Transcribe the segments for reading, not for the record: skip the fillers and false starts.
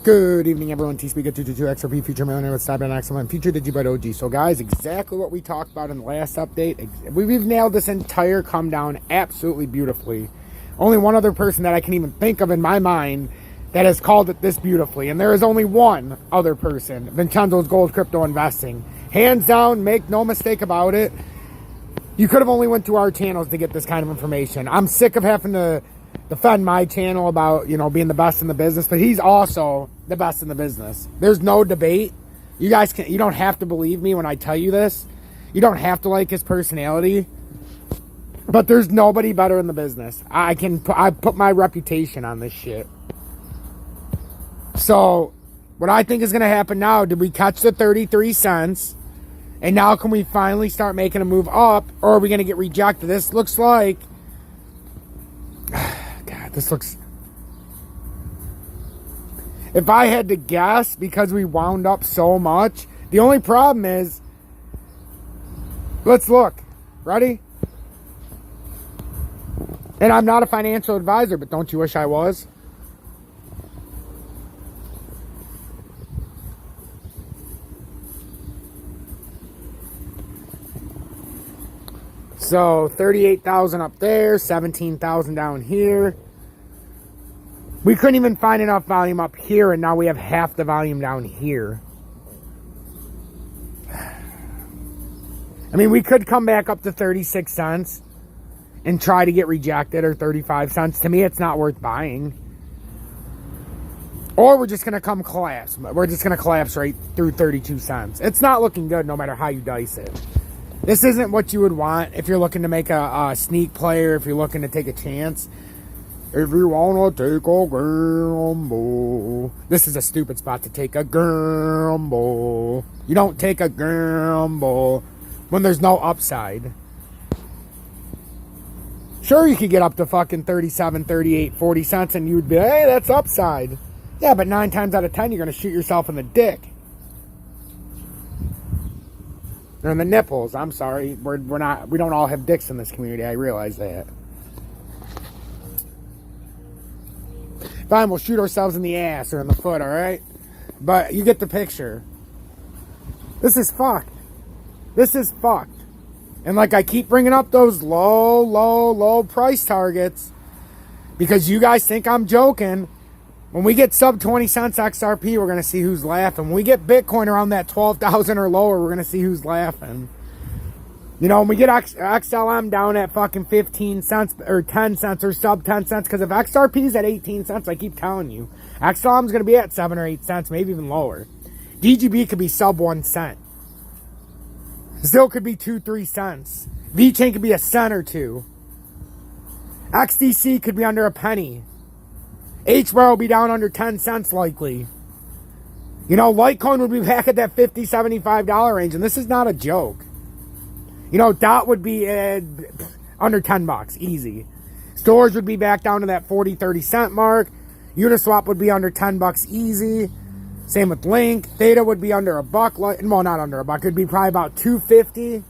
Good evening, everyone. T-Speaker 222 XRP Future Millionaire with Cyber and Excellent Future Digibite OG. So, guys, exactly what we talked about in the last update. We've nailed this entire come down absolutely beautifully. Only one other person that I can even think of in my mind that has called it this beautifully, and there is only one other person, Vincenzo's Gold Crypto Investing. Hands down, make no mistake about it. You could have only went to our channels to get this kind of information. I'm sick of having to defend my channel about, you know, being the best in the business, but he's also the best in the business. There's no debate. You don't have to believe me when I tell you this. You don't have to like his personality, but there's nobody better in the business. I put my reputation on this shit. So what I think is going to happen now, did we catch the 33 cents? And now can we finally start making a move up, or are we going to get rejected? This looks like, this looks, if I had to guess, because we wound up so much, the only problem is, let's look. Ready? And I'm not a financial advisor, but don't you wish I was? So 38,000 up there, 17,000 down here. We couldn't even find enough volume up here, and now we have half the volume down here. I mean, we could come back up to 36 cents and try to get rejected, or 35 cents. To me, it's not worth buying. Or we're just going to come collapse. We're just going to collapse right through 32 cents. It's not looking good no matter how you dice it. This isn't what you would want if you're looking to make a sneak play, or if you're looking to take a chance. If you want to take a gamble. This is a stupid spot to take a gamble. You don't take a gamble when there's no upside. Sure, you could get up to fucking 37, 38, 40 cents and you'd be, hey, that's upside. Yeah, but 9 times out of 10, you're going to shoot yourself in the dick. Or in the nipples. I'm sorry. We don't all have dicks in this community. I realize that. Fine, we'll shoot ourselves in the ass or in the foot, alright? But you get the picture. This is fucked. This is fucked. And like I keep bringing up those low price targets because you guys think I'm joking. When we get sub 20 cents XRP, we're going to see who's laughing. When we get Bitcoin around that 12,000 or lower, we're going to see who's laughing. You know, when we get XLM down at fucking 15 cents or 10 cents or sub 10 cents, because if XRP is at 18 cents, I keep telling you, XLM is going to be at 7 or 8 cents, maybe even lower. DGB could be sub 1 cent. Still could be 2-3 cents. VChain could be a cent or two. XDC could be under a penny. HBAR will be down under 10 cents likely. You know, Litecoin would be back at that $50, $75 range, and this is not a joke. You know, DOT would be under 10 bucks, easy. Storage would be back down to that 40, 30 cent mark. Uniswap would be under 10 bucks, easy. Same with Link. Theta would be under a buck. Well, not under a buck. It'd be probably about 250.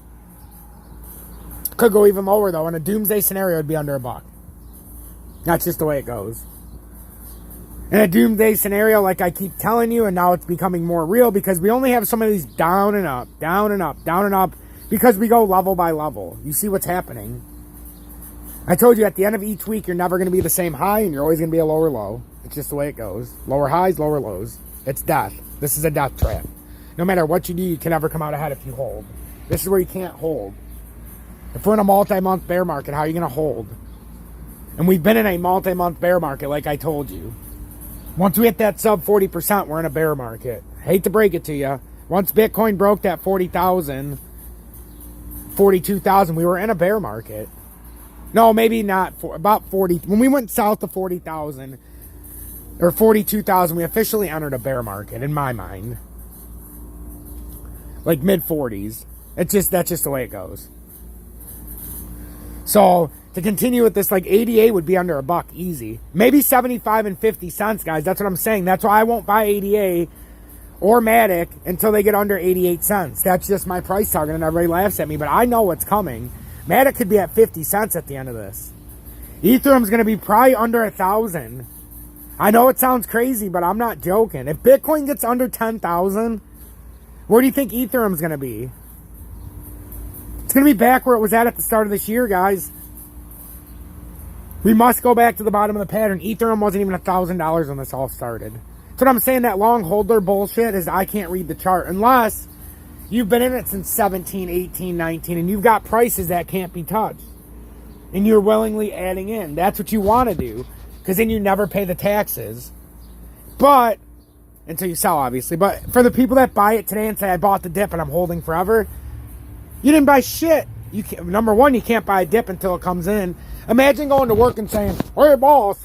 Could go even lower, though. In a Doomsday scenario, it'd be under a buck. That's just the way it goes. In a Doomsday scenario, like I keep telling you, and now it's becoming more real because we only have some of these down and up, down and up, down and up, because we go level by level. You see what's happening. I told you at the end of each week, you're never going to be the same high, and you're always going to be a lower low. It's just the way it goes. Lower highs, lower lows. It's death. This is a death trap. No matter what you do, you can never come out ahead if you hold. This is where you can't hold. If we're in a multi-month bear market, how are you going to hold? And we've been in a multi-month bear market, like I told you. Once we hit that sub 40%, we're in a bear market. Hate to break it to you. Once Bitcoin broke that 40,000, 42,000, we were in a bear market. No, maybe not. About 40. When we went south of 40,000 or 42,000, we officially entered a bear market in my mind. Like mid 40s. That's just the way it goes. So to continue with this, like ADA would be under a buck easy. Maybe 75 and 50 cents, guys. That's what I'm saying. That's why I won't buy ADA or Matic until they get under 88 cents. That's just my price target, and everybody laughs at me, but I know what's coming. Matic could be at 50 cents at the end of this. Ethereum's going to be probably under 1,000. I know it sounds crazy, but I'm not joking. If Bitcoin gets under 10,000, where do you think Ethereum's going to be? It's going to be back where it was at the start of this year, guys. We must go back to the bottom of the pattern. Ethereum wasn't even $1,000 when this all started. So what I'm saying, that long holder bullshit is I can't read the chart unless you've been in it since 17, 18, 19, and you've got prices that can't be touched. And you're willingly adding in. That's what you want to do. Because then you never pay the taxes. But, until you sell, obviously. But for the people that buy it today and say, I bought the dip and I'm holding forever, you didn't buy shit. You can't, number one, you can't buy a dip until it comes in. Imagine going to work and saying, hey, boss,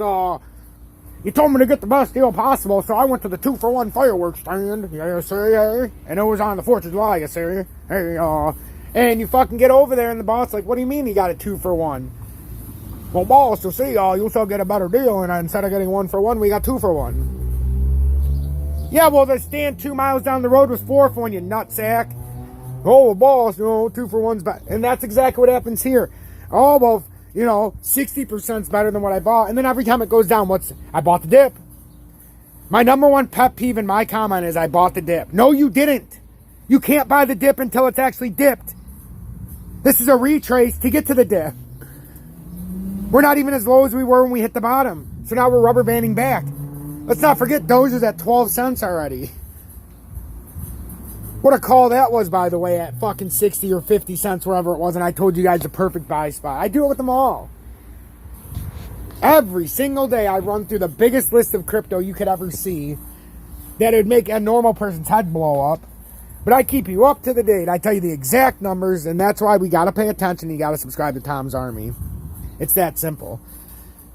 you told me to get the best deal possible, so I went to the 2-for-1 fireworks stand. Yes, sir. And it was on the 4th of July, yes, sir. Hey, and you fucking get over there, and the boss like, what do you mean you got a 2-for-1? Well, boss, you'll see, you'll still get a better deal, and instead of getting 1-for-1, we got 2-for-1. Yeah, well, the stand 2 miles down the road was 4-for-1, you nutsack. Oh, well, boss, 2-for-1's better. And that's exactly what happens here. Oh, well, 60%'s better than what I bought. And then every time it goes down, I bought the dip. My number one pet peeve in my comment is I bought the dip. No, you didn't. You can't buy the dip until it's actually dipped. This is a retrace to get to the dip. We're not even as low as we were when we hit the bottom. So now we're rubber banding back. Let's not forget Doge is at 12 cents already. What a call that was, by the way, at fucking 60 or 50 cents, wherever it was, and I told you guys the perfect buy spot. I do it with them all. Every single day I run through the biggest list of crypto you could ever see that would make a normal person's head blow up. But I keep you up to the date. I tell you the exact numbers, and that's why we got to pay attention. You got to subscribe to Tom's Army. It's that simple.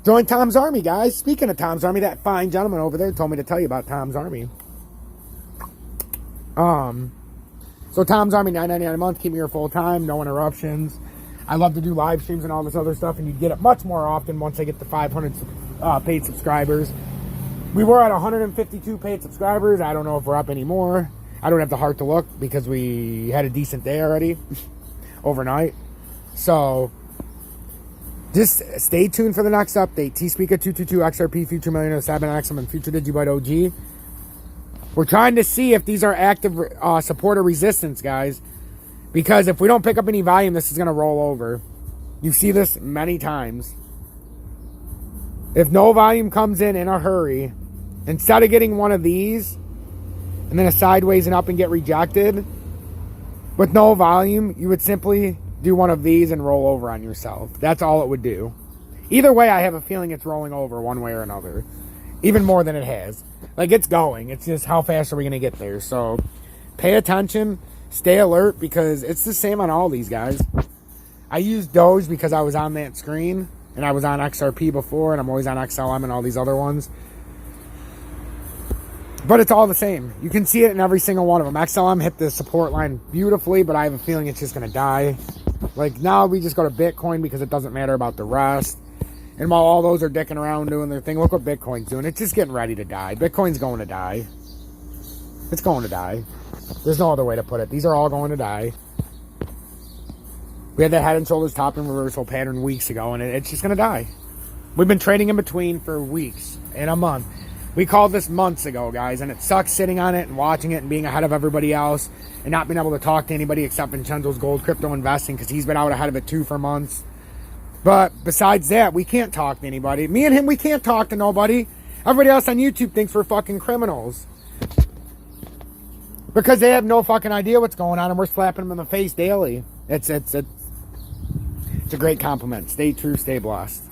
Join Tom's Army, guys. Speaking of Tom's Army, that fine gentleman over there told me to tell you about Tom's Army. So Tom's Army, $9.99 a month, keep me here full time, no interruptions. I love to do live streams and all this other stuff, and you get it much more often once I get to 500 paid subscribers. We were at 152 paid subscribers. I don't know if we're up anymore. I don't have the heart to look because we had a decent day already overnight. So just stay tuned for the next update. T-Speaker 222, XRP, Future Millionaire, 7XM, and Future Digibyte OG. We're trying to see if these are active support or resistance, guys. Because if we don't pick up any volume, this is going to roll over. You see this many times. If no volume comes in a hurry, instead of getting one of these, and then a sideways and up and get rejected, with no volume, you would simply do one of these and roll over on yourself. That's all it would do. Either way, I have a feeling it's rolling over one way or another. Even more than it has. Like, it's going. It's just how fast are we going to get there? So, pay attention. Stay alert because it's the same on all these guys. I used Doge because I was on that screen. And I was on XRP before. And I'm always on XLM and all these other ones. But it's all the same. You can see it in every single one of them. XLM hit the support line beautifully. But I have a feeling it's just going to die. Like, now we just go to Bitcoin because it doesn't matter about the rest. And while all those are dicking around doing their thing, look what Bitcoin's doing. It's just getting ready to die. Bitcoin's going to die. It's going to die. There's no other way to put it. These are all going to die. We had that head and shoulders top and reversal pattern weeks ago, and it's just going to die. We've been trading in between for weeks and a month. We called this months ago, guys, and it sucks sitting on it and watching it and being ahead of everybody else and not being able to talk to anybody except Vincenzo's Gold Crypto Investing because he's been out ahead of it too for months. But besides that, we can't talk to anybody. Me and him, we can't talk to nobody. Everybody else on YouTube thinks we're fucking criminals. Because they have no fucking idea what's going on and we're slapping them in the face daily. It's a great compliment. Stay true, stay blessed.